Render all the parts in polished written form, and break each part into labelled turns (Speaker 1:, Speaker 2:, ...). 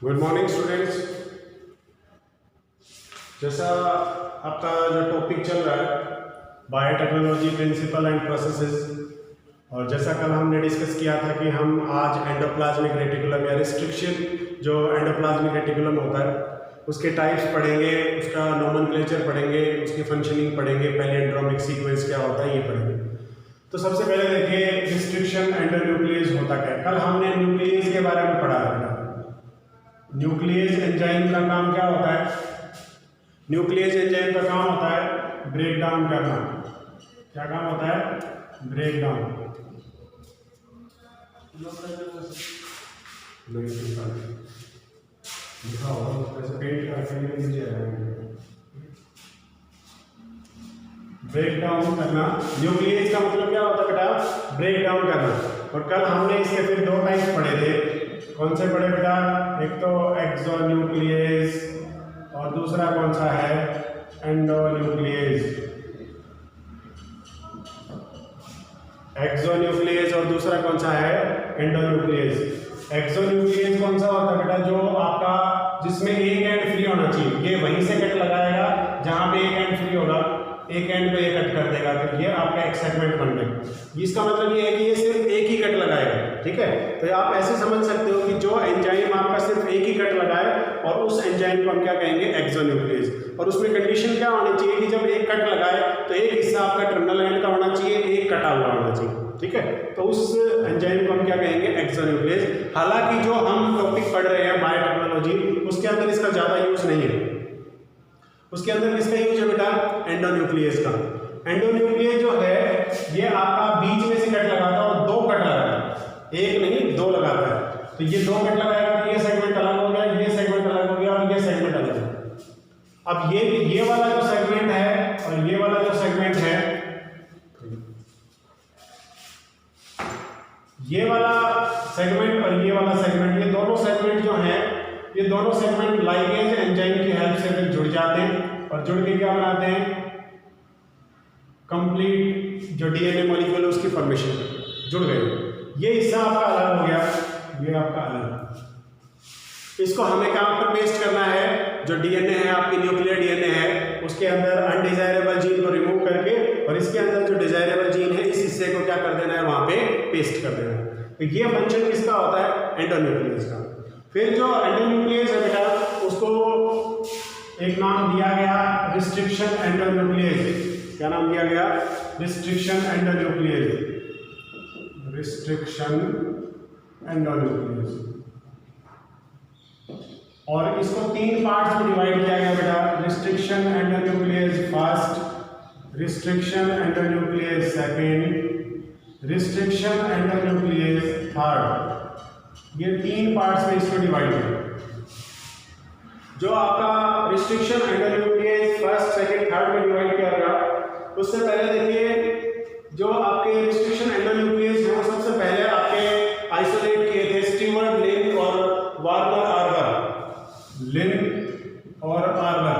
Speaker 1: Good morning students. जैसा आपका जो टॉपिक चल रहा है बायोटेक्नोलॉजी प्रिंसिपल एंड प्रोसेसेस, और जैसा कल हमने डिस्कस किया था कि हम आज एंडोप्लाज्मिक रेटिकुलम या रिस्ट्रिक्शन जो एंडोप्लाज्मिक रेटिकुलम होता है उसके टाइप्स पढ़ेंगे, उसका नोमेनक्लेचर पढ़ेंगे, उसकी फंक्शनिंग पढ़ेंगे, पैलिएंड्रोमिक सीक्वेंस क्या होता है ये पढ़ेंगे। तो सबसे पहले देखिए रिस्ट्रिक्शन एंडोन्यूक्लियस होता क्या है। कल हमने न्यूक्लियस के बारे में पढ़ा था। न्यूक्लियस एंजाइम का काम क्या होता है? न्यूक्लियस एंजाइम का काम होता है ब्रेक डाउन करना। क्या काम होता है? Break down. लिखा होगा ऐसे पेंट करके नीचे आएगा। ब्रेक डाउन करना, न्यूक्लियस का मतलब क्या होता है बेटा? ब्रेक डाउन करना। और कल हमने इसके फिर दो टाइप्स पढ़े थे। कौन से पढ़े बेटा? एक तो एक्सोन्यूक्लियस और दूसरा कौन सा है? एंडोन्यूक्लियस। एक्सोन्यूक्लियस और दूसरा कौन सा है? एंडोन्यूक्लियस। एक्सोन्यूक्लियस कौन सा होता है बेटा? जो आपका जिसमें एक एंड फ्री होना चाहिए, ये वहीं से कट लगाएगा जहां पे एक एंड फ्री होगा, एक एंड पे ये कट कर देगा, तो ये आपका एक सेगमेंट बन गया। इसका मतलब ये है कि ये सिर्फ एक ही कट लगाएगा, ठीक है। तो आप ऐसे समझ सकते हो कि जो एंजाइम आपका सिर्फ एक ही कट लगाए और उस एंजाइम को हम क्या कहेंगे? एक्सोन्यूक्लियस। और उसमें कंडीशन क्या होनी चाहिए कि जब एक कट लगाए तो एक हिस्सा आपका टर्मिनल एंड का होना चाहिए, एक कटा हुआ होना चाहिए, ठीक है। तो उस एंजाइम को हम क्या कहेंगे? एक्सोन्यूक्लियस। हालांकि जो हम टॉपिक पढ़ रहे हैं बायोटेक्नोलॉजी, उसके अंदर इसका ज़्यादा यूज नहीं है। उसके अंदर किसका यूज है बेटा? एंडोन्यूक्लियस का। एंडोन्यूक्लियस जो है ये आपका बीच में से कट लगाता है और दो कट लगाता है, एक नहीं दो लगाता है। तो ये दो कट लगाएगा तो ये सेगमेंट अलग हो गया, ये सेगमेंट अलग हो गया और ये सेगमेंट अलग हो गया। अब ये वाला जो सेगमेंट है और ये वाला जो सेगमेंट है, ये वाला सेगमेंट और ये वाला सेगमेंट, ये दोनों सेगमेंट जो हैं, ये दोनों सेगमेंट लाइगेज एंजाइम की हेल्प से फिर जुड़ जाते हैं और जुड़ के क्या बनाते हैं? कंप्लीट जो डीएनए मॉलिक्यूल है उसकी फॉर्मेशन जुड़ गए। ये हिस्सा आपका अलग हो गया, ये आपका अलग। इसको हमें कहाँ पर पेस्ट करना है? जो डीएनए है आपकी न्यूक्लियर डीएनए है उसके अंदर अनडिजायरेबल जीन को रिमूव करके और इसके अंदर जो डिजायरेबल जीन है इस हिस्से को क्या कर देना है? वहां पे पेस्ट कर देना है। तो ये फंक्शन किसका होता है? एंडोन्यूक्लियस का। फिर जो एंडोन्यूक्लियस है बेटा उसको एक नाम दिया गया रिस्ट्रिक्शन एंडोन्यूक्लियस। क्या नाम दिया गया? Restriction endonuclease. Restriction endonuclease. और इसको तीन पार्ट्स में डिवाइड किया गया बेटा। Restriction endonuclease first, restriction endonuclease second, restriction endonuclease third. ये तीन पार्ट्स में इसको डिवाइड किया। जो आपका restriction endonuclease first second third में डिवाइड किया गया, उससे पहले देखिए जो आपके रिस्ट्रिक्शन एंडोन्यूक्लियस है वो सबसे पहले आपके आइसोलेट किए थे स्टीवर्ट, लिन और वार्नर आर्गर। लिन और आर्गर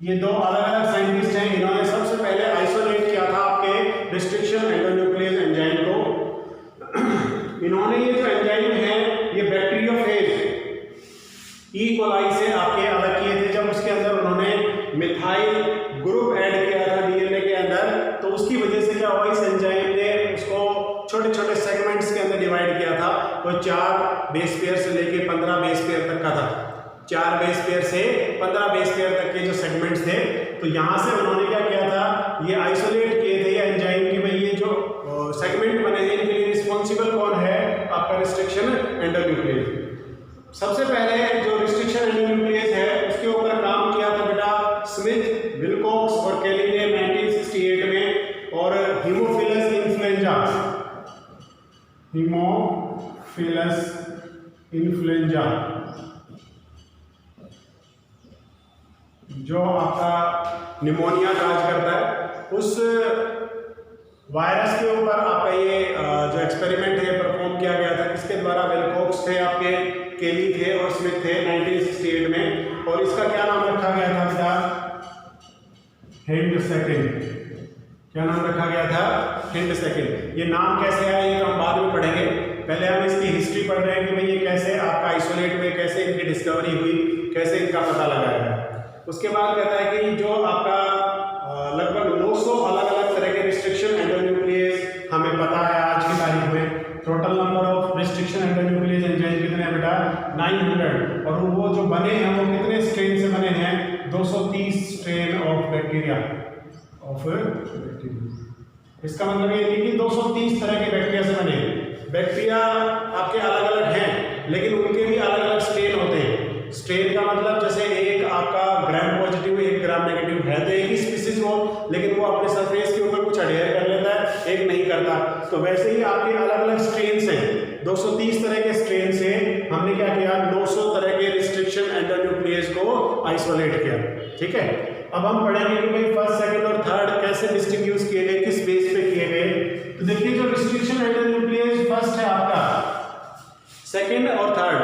Speaker 1: ये दो अलग अलग साइंटिस्ट हैं। इन्होंने सबसे पहले आइसोलेट किया था आपके रिस्ट्रिक्शन एंडोन्यूक्लियस एंजाइम को। इन्होंने ये जो एंजाइम है ये बैक्टीरियोफेज ई कोलाई से आपके अलग किए थे। जब उसके अंदर उन्होंने मिथाइल ग्रुप ऐड किया था डीएनए के अंदर, तो उसकी वजह से क्या हुआ? इस एंजाइम ने उसको छोटे छोटे सेगमेंट्स के अंदर डिवाइड किया था। कोई 4 बेस पेयर से लेके 15 बेस पेयर तक का था। 4 बेस पेयर से 15 बेस पेयर तक के जो सेगमेंट्स थे, तो यहाँ से उन्होंने क्या किया था? ये आइसोलेट किए थे ये एंजाइम की भाई ये जो सेगमेंट बने हैं इनके लिए रिस्पॉन्सिबल कौन है? आपका रिस्ट्रिक्शन एंडोन्यूक्लियस। सबसे पहले जो रिस्ट्रिक्शन एंडोन्यूक्लियस है उसके ऊपर काम किया था बेटा स्मिथ, विल्कोक्स और केली ने 1968 में। और हीमोफिलस इन्फ्लुएंजा, हीमोफिलस इन्फ्लुएंजा जो आपका निमोनिया काज करता है, उस वायरस के ऊपर आपका ये जो एक्सपेरिमेंट है परफॉर्म किया गया था। किसके द्वारा? विल्कोक्स थे आपके, केली थे और स्मिथ थे 1968 में। और इसका क्या नाम रखा गया था बेटा? Hind second. क्या नाम रखा गया था? Hind second. ये नाम कैसे आया ये तो हम बाद में पढ़ेंगे। पहले हम इसकी हिस्ट्री पढ़ रहे हैं कि भाई ये कैसे आपका आइसोलेट हुए, कैसे इनकी डिस्कवरी हुई, कैसे इनका पता लगाया गया। उसके बाद कहता है कि जो आपका लगभग 900 अलग अलग तरह के रिस्ट्रिक्शन एंडोन्यूक्लियस हमें पता है आज की तारीख में। Total number of restriction endonuclease enzyme कितने हैं बेटा? 900। और वो जो बने हैं वो कितने स्ट्रेन से बने हैं? 230 स्ट्रेन ऑफ बैक्टीरिया इसका मतलब ये नहीं कि 230 तरह के बैक्टीरिया से बने। बैक्टीरिया आपके अलग अलग हैं लेकिन उनके भी अलग अलग स्ट्रेन होते हैं। स्ट्रेन का मतलब जैसे एक आपका ग्राम पॉजिटिव एक ग्राम नेगेटिव है तो एक ही स्पीसीज हो, लेकिन वो अपने सरफेस के ऊपर कुछ अडेयर कर लेता है, एक नहीं करता। तो वैसे ही आपके अलग अलग स्ट्रेन्स हैं। 230 तरह के स्ट्रेन से हमने क्या किया? 900 तरह के रिस्ट्रिक्शन एंडोन्यूक्लियस को आइसोलेट किया। ठीक है, अब हम पढ़ेंगे कि भाई फर्स्ट, सेकंड और थर्ड कैसे डिस्टिंग्विश किए गए, किस बेस पे किए गए। तो देखिए जो रिस्ट्रिक्शन एंडोन्यूक्लियस फर्स्ट है आपका, सेकंड और थर्ड,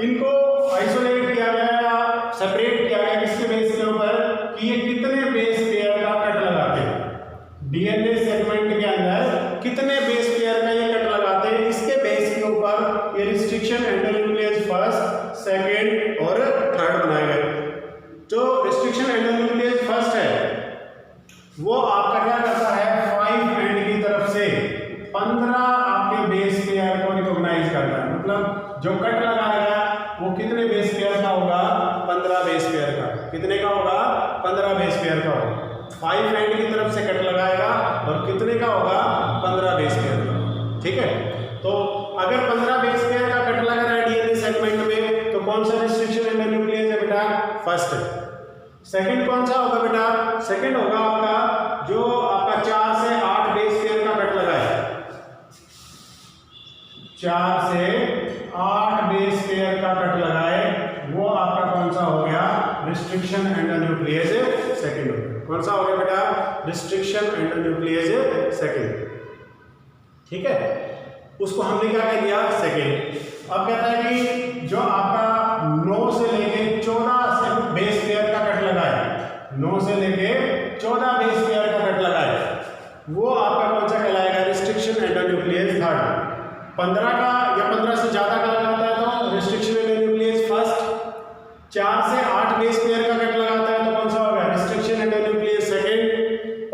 Speaker 1: इनको आइसोलेट किया गया, सेपरेट किया गया किसके बेस के ऊपर कि ये कितने बेस पेयर का कट लगाते हैं। डीएनए सेगमेंट के अंदर कितने बेस पेयर का ये कट लगाते हैं, इसके बेस के ऊपर ये रिस्ट्रिक्शन एंडोन्यूक्लियस फर्स्ट, सेकंड और थर्ड बनाए गए। जो रिस्ट्रिक्शन एंडोन्यूक्लियस फर्स्ट है वो आपका क्या करता है? 5 एंड की तरफ से 15 आपके बेस पेयर को रिकॉग्नाइज करता है। मतलब जो कट लगाएगा वो कितने बेस पेयर का होगा? 15 बेस पेयर का। कितने का होगा? 15 बेस पेयर का होगा। 5 एंड की तरफ से कट लगाएगा और कितने का होगा? 15 बेस पेयर का। ठीक है, तो अगर 15 बेस पेयर का कट लगा रहा है डीएनए सेगमेंट में तो कौन सा रिस्ट्रिक्शन एंडोन्यूक्लियस है बेटा? फर्स्ट है। सेकंड कौन सा होगा बेटा? सेकंड होगा आपका जो आपका 4 से 8 बेस पेयर का कट लगा है। 4 से 8 बेस पेयर का कट लगाए वो आपका कौन सा हो गया? रिस्ट्रिक्शन एंडोन्यूक्लियस सेकंड हो गया। कौन सा हो गया बेटा? Restriction endonuclease second. ठीक है, उसको हमने क्या कह दिया? सेकंड। अब कहता है कि जो आपका 9 से लेके 14 से बेस पेयर का कट लगाए, 9 से लेके 14 बेस पेयर का कट लगाए, वो आपका कौन सा कहलाएगा? Restriction endonuclease third. 15 का या 15 से ज्यादा का लगाता है तो रिस्ट्रिक्शन एंडोन्यूक्लियस फर्स्ट। 4 से 8 बेस पेयर का कट लगाता है तो कौन सा होगा? Restriction endonuclease second.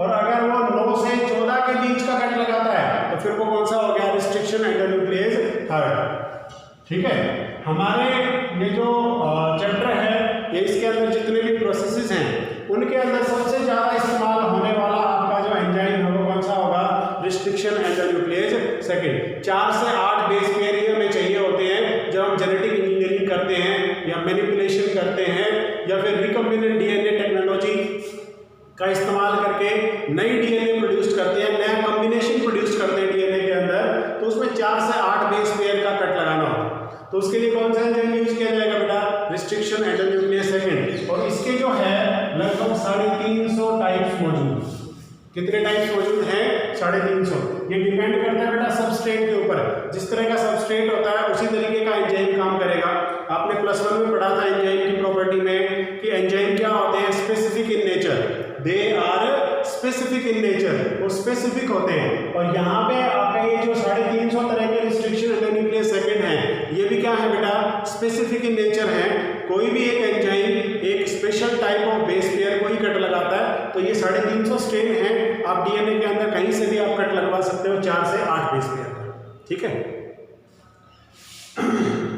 Speaker 1: और अगर वो 9 से 14 के बीच का कट लगाता है तो फिर वो कौन सा हो गया? Restriction endonuclease third. ठीक है, हमारे ये जो चैप्टर है ये इसके अंदर जितने भी प्रोसेसेस हैं उनके अंदर सबसे ज्यादा इस्तेमाल होने वाला आपका जो एंजाइम है वो कौन सा होगा? Restriction endonuclease second. 4 से 8 बेस पेयर ही हमें चाहिए होते हैं जब हम जेनेटिक इंजीनियरिंग करते हैं या मैनिपुलेशन करते हैं या फिर रिकॉम्बिनेंट डीएनए टेक्नोलॉजी का इस्तेमाल करके नई डीएनए प्रोड्यूस करते हैं, नया कॉम्बिनेशन प्रोड्यूस करते हैं डीएनए के अंदर, तो उसमें 4 से 8 बेस पेयर का कट लगाना होता है। तो उसके लिए कौन सा एंजाइम यूज किया जाएगा बेटा? Restriction endonuclease second. और इसके जो है लगभग 350 टाइप्स मौजूद। कितने टाइप्स मौजूद हैं? 350। ये डिपेंड करता है बेटा सबस्ट्रेट के ऊपर। जिस तरह का सबस्ट्रेट होता है उसी तरीके का एंजाइम काम करेगा। आपने +1 में पढ़ा था एंजाइम की प्रॉपर्टी में कि एंजाइम क्या होते हैं? Specific in nature. They are specific in nature, वो स्पेसिफिक होते हैं। और यहाँ पे आपका ये जो 350 तरह के रिस्ट्रिक्शन एंडोन्यूक्लियस सेकंड है ये भी क्या है बेटा? स्पेसिफिक इन नेचर है। कोई भी एक एंजाइम एक special type of base pair को ही कट लगाता है। तो ये 350 स्ट्रेन है, आप डीएनए के अंदर कहीं से भी आप कट लगवा सकते हो 4 से 8 बेस पेयर का। ठीक है,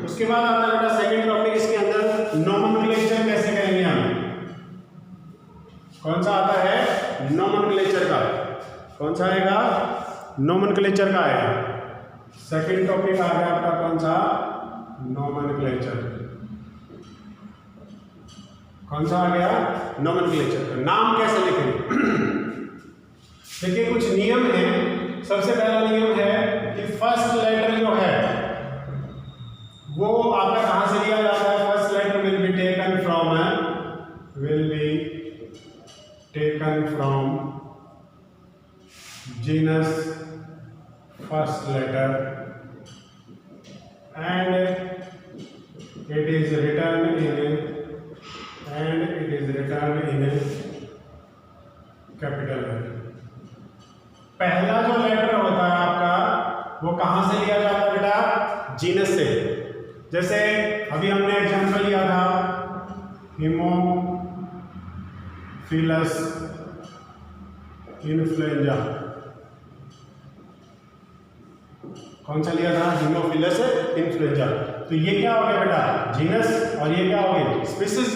Speaker 1: उसके बाद आता है बेटा सेकंड टॉपिक इसके अंदर नोमेनक्लेचर कैसे करेंगे हम। कौन सा आता है? नोमेनक्लेचर का। कौन सा आएगा? नोमेनक्लेचर का आएगा। सेकंड टॉपिक आ गया आपका कौन सा? नोमेनक्लेचर। कौन सा आ गया? नोमेनक्लेचर का। नाम कैसे लिखेंगे? देखिए कुछ नियम है। सबसे पहला नियम है कि फर्स्ट लेटर जो है वो आपका कहां से लिया जाता है? First letter will be taken from genus first letter and it is written in capital letter। पहला जो लेटर होता है आपका वो कहाँ से लिया जाता है बेटा? जीनस से। जैसे अभी हमने एग्जांपल लिया था हीमोफिलस इन्फ्लुएंजा। कौन सा लिया था? Haemophilus influenza. तो ये क्या हो गया बेटा? जीनस, और ये क्या हो गया? स्पीसीज।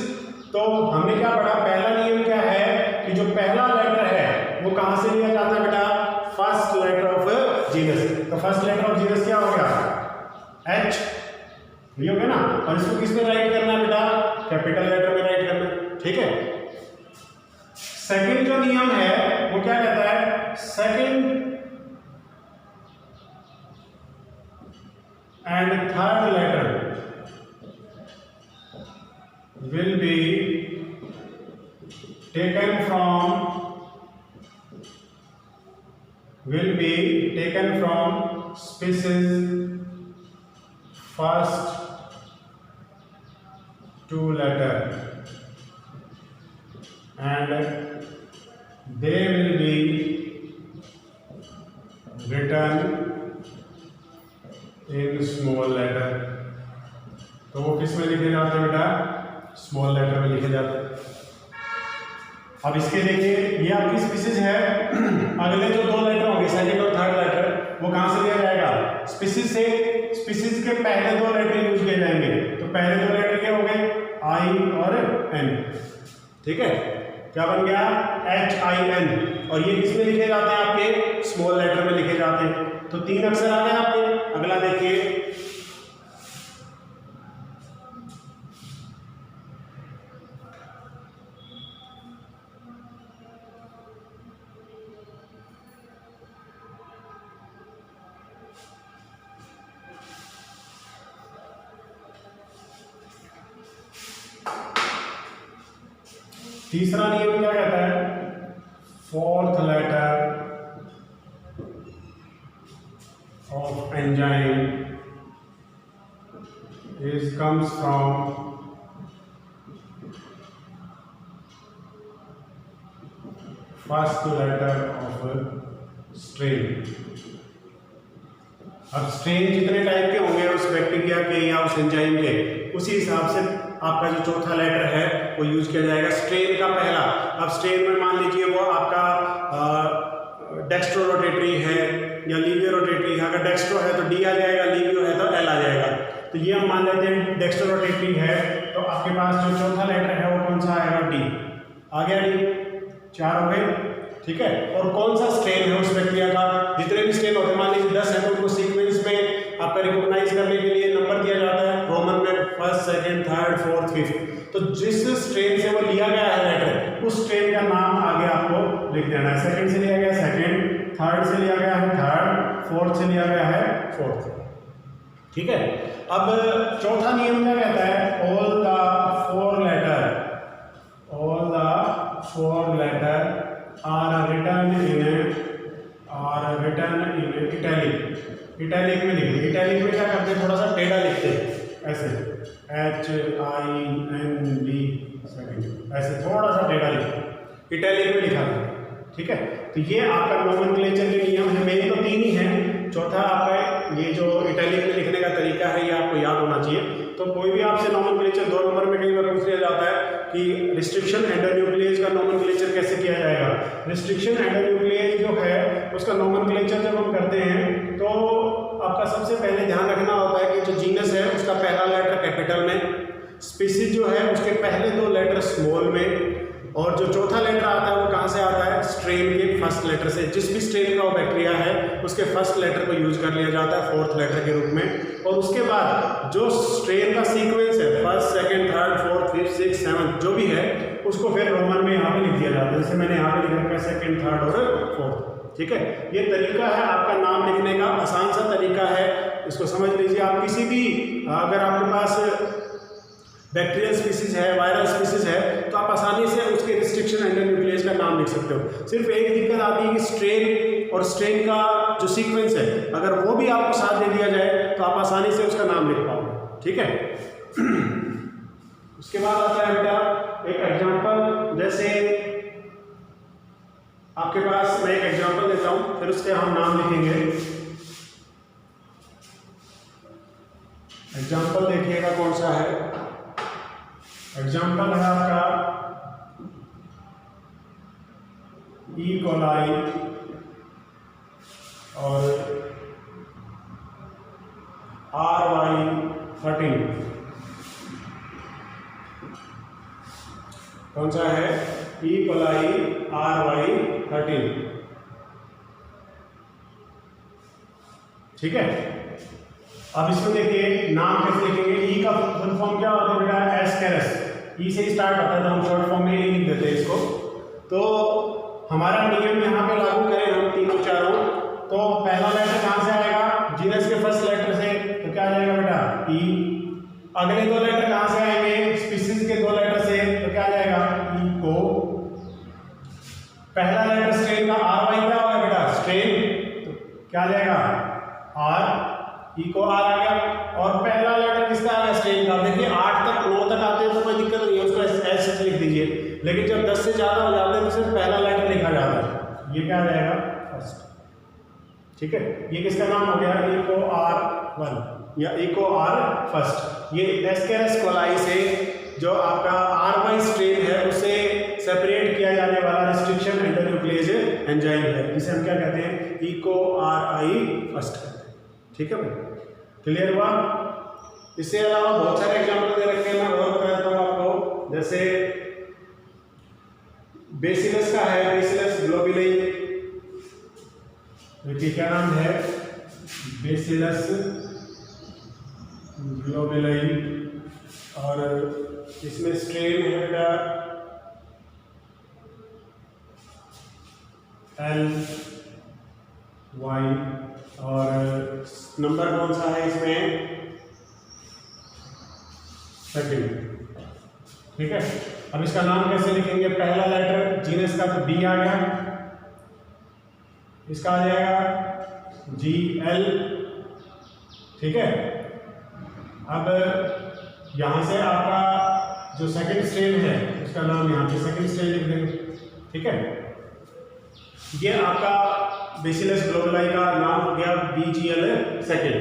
Speaker 1: तो हमने क्या पढ़ा? पहला नियम क्या है कि जो पहला लेटर है वो कहां से लिया जाता है बेटा? First letter of genus. तो फर्स्ट लेटर ऑफ जीनस क्या हो गया? एच। ये हो गया ना। और इसको किस में राइट करना है बेटा? कैपिटल लेटर में राइट करना है। ठीक है। सेकंड जो नियम है वो क्या कहता है? Second and third letter will be taken from species first two letter and they will be written in small letter. तो वो किस में लिखे जाते हैं बेटा? स्मॉल लेटर में लिखे जाते हैं। अब इसके देखिए, ये आपकी स्पीसीज है। अगले जो दो लेटर होंगे, सेकंड और थर्ड लेटर, वो कहां से लिया जाएगा? स्पीसीज से। स्पीसीज के पहले दो लेटर यूज किए जाएंगे। तो पहले दो लेटर क्या हो गए? आई और एन। ठीक है। क्या बन गया? HIN। और ये किस में लिखे जाते हैं? आपके स्मॉल लेटर में लिखे जाते हैं। तो तीन अक्षर आ गए आपके। अगला देखिए, तीसरा नियम क्या कहता है? Fourth letter of enzyme comes from first letter of strain। अब स्ट्रेन जितने टाइप के होंगे उस बैक्टीरिया के या उस एंजाइम के, उसी हिसाब से आपका जो चौथा लेटर है वो यूज किया जाएगा। स्ट्रेन का पहला, अब स्ट्रेन में मान लीजिए वो आपका डेक्स्ट्रो रोटेटरी है या लीवियो रोटेटरी है। अगर डेक्स्ट्रो है तो डी आ जाएगा, लीवियो है तो एल आ जाएगा। तो ये हम मान लेते हैं डेक्स्ट्रो रोटेटरी है। तो आपके पास जो चौथा लेटर है वो कौन सा आएगा? डी। आ गया डी। 4 हो गए। ठीक है। और कौन सा स्ट्रेन है उस बैक्टीरिया का? जितने भी स्ट्रेन होते हैं, मान लीजिए 10 है, तो उनको सीक्वेंस में आपका रिकॉग्नाइज करने के लिए नंबर दिया जाता है रोमन में, first, second, third, fourth, fifth. तो जिस स्ट्रेन से वो लिया गया है लेटर, उस स्ट्रेन का नाम आगे आपको लिख देना है। सेकंड से लिया गया सेकंड, थर्ड से लिया गया है थर्ड, फोर्थ से लिया गया है फोर्थ। ठीक है। अब चौथा नियम क्या कहता है? All the four letter are written in italic में लिखते। इटैलिक में क्या करते हैं? थोड़ा सा टेढ़ा लिखते हैं, ऐसे HIND सेकंड, ऐसे थोड़ा सा टेढ़ा लिखते, इटैलिक में लिखा है। ठीक है। तो ये आपका नोमेनक्लेचर के नियम है। मेन तो 3 ही हैं। चौथा आपका ये जो इटैलिक में लिखने का तरीका है, ये आपको याद होना चाहिए। तो कोई भी आपसे नोमेनक्लेचर 2 नंबर में कई बार पूछ लिया जाता है कि रिस्ट्रिक्शन एंडोन्यूक्लियेज का नोमेनक्लेचर कैसे किया जाएगा। रिस्ट्रिक्शन एंडोन्यूक्लियेज जो है उसका नोमेनक्लेचर जब हम करते हैं तो आपका सबसे पहले ध्यान रखना होता है कि जो जीनस है उसका पहला लेटर कैपिटल में, स्पीसीज जो है उसके पहले 2 लेटर स्मॉल में, और जो चौथा लेटर आता है वो कहाँ से आता है? स्ट्रेन के फर्स्ट लेटर से। जिस भी स्ट्रेन का वो बैक्टीरिया है उसके फर्स्ट लेटर को यूज कर लिया जाता है फोर्थ लेटर के रूप में। और उसके बाद जो स्ट्रेन का सीक्वेंस है, first, second, third, fourth, fifth, six, seventh जो भी है, उसको फिर रोमन में यहाँ पे लिख दिया जाता है। जैसे मैंने यहाँ पे लिख रखा है सेकंड, थर्ड और फोर्थ। ठीक है। ये तरीका है आपका नाम लिखने का, आसान सा तरीका है। इसको समझ लीजिए। आप किसी भी, अगर आपके पास बैक्टीरियल स्पीसीज है, वायरल स्पीसीज है, तो आप आसानी से उसके रिस्ट्रिक्शन एंडोन्यूक्लियेज का नाम लिख सकते हो। सिर्फ एक दिक्कत आती है कि स्ट्रेन और स्ट्रेन का जो सीक्वेंस है, अगर वो भी आपको साथ दे दिया जाए तो आप आसानी से उसका नाम लिख पाओगे। ठीक है। उसके बाद आता है बेटा एक एग्जांपल। जैसे आपके पास मैं एक एग्जांपल देता हूं, फिर उसके हम नाम लिखेंगे। कोलाई और RY13 कौन सा है? ई कोलाई RY13, ठीक है। अब इसमें देखिए नाम कैसे लिखेंगे। ई का फुल फॉर्म क्या होता है बेटा? एस्केरस। ई से स्टार्ट होता है तो हम शॉर्ट फॉर्म में ई लिख देते हैं इसको। तो हमारा नियम यहाँ पे लागू करें हम तीनों चारों, तो पहला लेटर कहाँ से आएगा? जीनस के फर्स्ट लेटर से, तो क्या आ जाएगा बेटा? ई। अगले दो लेटर कहाँ से आएंगे? स्पीसीज के दो लेटर से, तो क्या आ जाएगा? इको। पहला लेटर स्ट्रेन का RY क्या होगा बेटा? स्ट्रेन, तो क्या आ जाएगा? R। इको R आ गया। और पहला लेटर किसका आ गया? स्ट्रेन का। देखिए 8 तक 9 तक आते हैं तो कोई दिक्कत नहीं है, उसको ऐसे लिख दीजिए। लेकिन जब 10 से ज्यादा हो जाते हैं तो सिर्फ पहला लेटर लिखा जाता है। ये क्या आ जाएगा? फर्स्ट, ठीक है। ये किसका नाम हो गया? इको R1 या इको R फर्स्ट। ये एस्केरस कोलाई से जो आपका RY स्ट्रेन है उसे सेपरेट किया जाने वाला रिस्ट्रिक्शन एंडोन्यूक्लियेज एंजाइम है, जिसे हम क्या कहते हैं? इको RI फर्स्ट कहते हैं, ठीक है भाई। क्लियर हुआ? इससे अलावा बहुत सारे एग्जाम्पल दे रखे हैं, मैं और बता देता हूँ आपको। जैसे बेसिलस का है, बेसिलस ग्लोबुली, देखिए क्या नाम है? बेसिलस ग्लोबुली। और इसमें स्ट्रेन है बेटा LY। और नंबर कौन सा है इसमें? 13, ठीक है। अब इसका नाम कैसे लिखेंगे? पहला लेटर जीनस का तो B आ गया, इसका आ जाएगा GL, ठीक है। अब यहां से आपका जो सेकंड स्ट्रेन है उसका नाम यहां पे सेकंड स्ट्रेन लिख देंगे, ठीक है। ये आपका बेसिलस ग्लोबुली का नाम हो गया BGL सेकंड।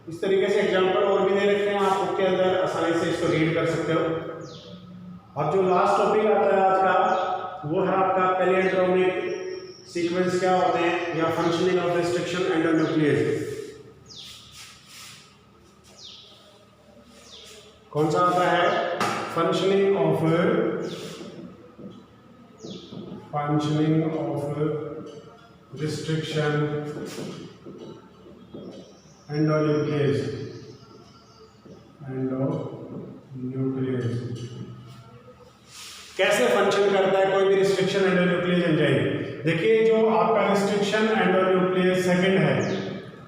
Speaker 1: इस तरीके से एग्जांपल और भी दे रखे हैं, आप उसके अंदर आसानी से इसको रीड कर सकते हो। अब जो लास्ट टॉपिक आता है आज का वो है आपका पैलियोट्रोमिक सीक्वेंस क्या होते हैं या फंक्शनिंग ऑफ रिस्ट्रिक्शन एंडोन्यूक्लियेज। कौन सा आता है? Functioning of restriction endonuclease. कैसे फंक्शन करता है कोई भी रिस्ट्रिक्शन एंडोन्यूक्लियेज एंजाइम? देखिए जो आपका रिस्ट्रिक्शन एंडोन्यूक्लियेज सेकंड है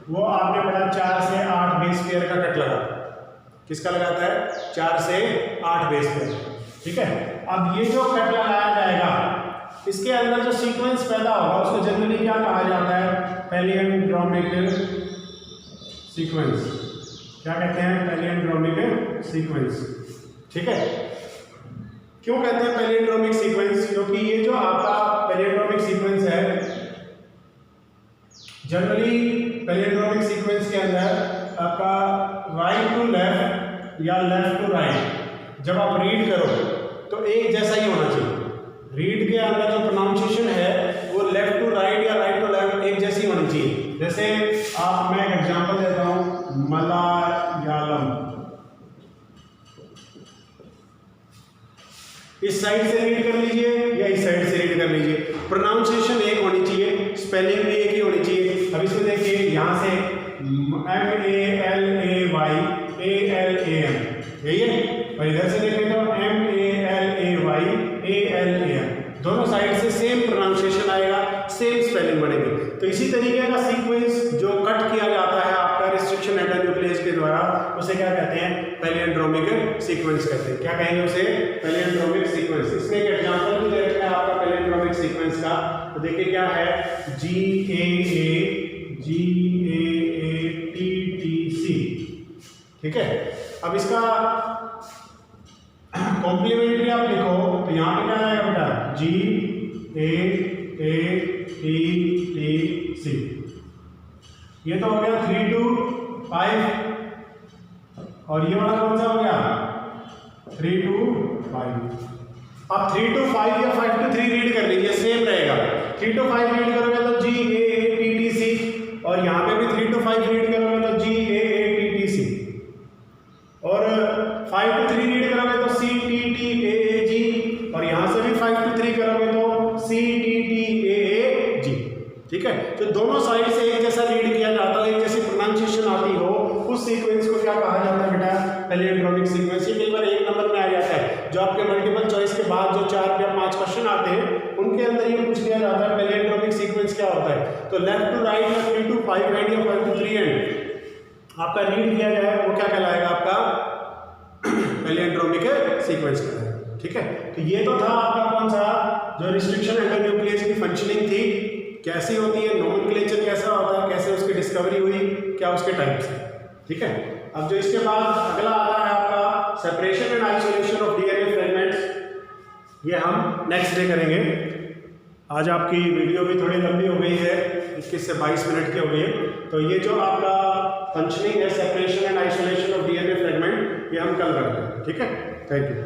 Speaker 1: वो आपने पढ़ा 4 से 8 बेस पेयर का कट लगा। किसका लगाता है? 4 से 8 बेस पेयर, ठीक है। अब ये जो कट लगाया जाएगा इसके अंदर जो सीक्वेंस पैदा होगा उसको जनरली क्या कहा जाता है? पैलियोट्रोमिक सीक्वेंस। क्या कहते हैं? पैलियोट्रोमिक सीक्वेंस, ठीक है। क्यों कहते हैं पैलियोट्रोमिक सीक्वेंस? क्योंकि ये जो आपका पैलियोट्रोमिक सीक्वेंस है, जनरली पैलियोट्रोमिक सीक्वेंस के अंदर आपका राइट टू लेफ्ट या लेफ्ट टू राइट जब आप रीड करो तो एक जैसा ही होना चाहिए। रीड के अंदर जो प्रोनाउंसिएशन है वो लेफ्ट टू राइट या राइट टू लेफ्ट एक जैसी होनी चाहिए। जैसे मैं एक एग्जांपल देता हूं, मलयालम। इस साइड से रीड कर लीजिए या इस साइड से रीड कर लीजिए, प्रोनाउंसिएशन एक होनी चाहिए, स्पेलिंग भी एक ही होनी चाहिए। अब इसमें देखिए यहां से MALAYALAM, यही है। और इधर से देखें तो MALAYALAM, दोनों साइड से सेम प्रोनाउंसिएशन आएगा, सेम स्पेलिंग बनेगी। तो इसी तरीके का सीक्वेंस जो कट किया जाता है आपका रिस्ट्रिक्शन एंडोन्यूक्लियेज के द्वारा उसे क्या कहते हैं? पैलियोट्रोमिक सीक्वेंस कहते हैं। क्या कहेंगे उसे? पैलियोट्रोमिक सीक्वेंस। इसमें एक एग्जांपल भी दे रखा है आपका पैलियोट्रोमिक सीक्वेंस का, तो देखिए क्या है? GAATTC, ठीक है। अब इसका कॉम्प्लीमेंट्री आप लिखो तो यहाँ पे क्या आएगा बेटा? GAATTC। ये तो हो गया 3 to 5 और ये वाला कौन सा हो गया? 3 to 5। अब 3 to 5 या 5 to 3 रीड कर लीजिए, सेम रहेगा। 3 to 5 रीड करोगे तो GAATTC, और यहाँ पे भी 3 to 5 रीड करोगे तो GAATTC, और 5 to 3 रीड करोगे तो CTTAAG, और यहाँ से भी 5 to 3 करोगे तो CTTAAG। ठीक है, तो दोनों साइड से एक जैसा रीड किया जाता है, एक जैसी प्रोनाउंसिएशन आती हो, उस सीक्वेंस को क्या कहा जाता है बेटा? पैलियोंड्रोमिक सीक्वेंस। ये कई बार एक नंबर में आ जाता है, जो आपके मल्टीपल चॉइस के बाद जो 4 या 5 क्वेश्चन आते हैं उनके अंदर ये पूछ लिया जाता है पैलियोंड्रोमिक सीक्वेंस क्या होता है। तो लेफ्ट टू राइट या 3 to 5 एंड या 5 to 3 एंड आपका रीड किया जाए वो क्या कहलाएगा? आपका पैलियोंड्रोमिक सीक्वेंस कहलाएगा। ठीक है, तो ये तो था आपका कौन सा, जो रिस्ट्रिक्शन एंडोन्यूक्लियस की फंक्शनिंग थी, कैसी होती है, नोमेनक्लेचर कैसा होता है, कैसे उसकी डिस्कवरी हुई, क्या उसके टाइप्स हैं। ठीक है, अब जो इसके बाद अगला आता है आपका separation and isolation of DNA fragments, ये हम नेक्स्ट डे करेंगे। आज आपकी वीडियो भी थोड़ी लंबी हो गई है, 21 से 22 मिनट की हो गई है, तो ये जो आपका फंक्शनिंग है separation and isolation of DNA fragment, ये हम कल करते हैं। ठीक है, थैंक यू।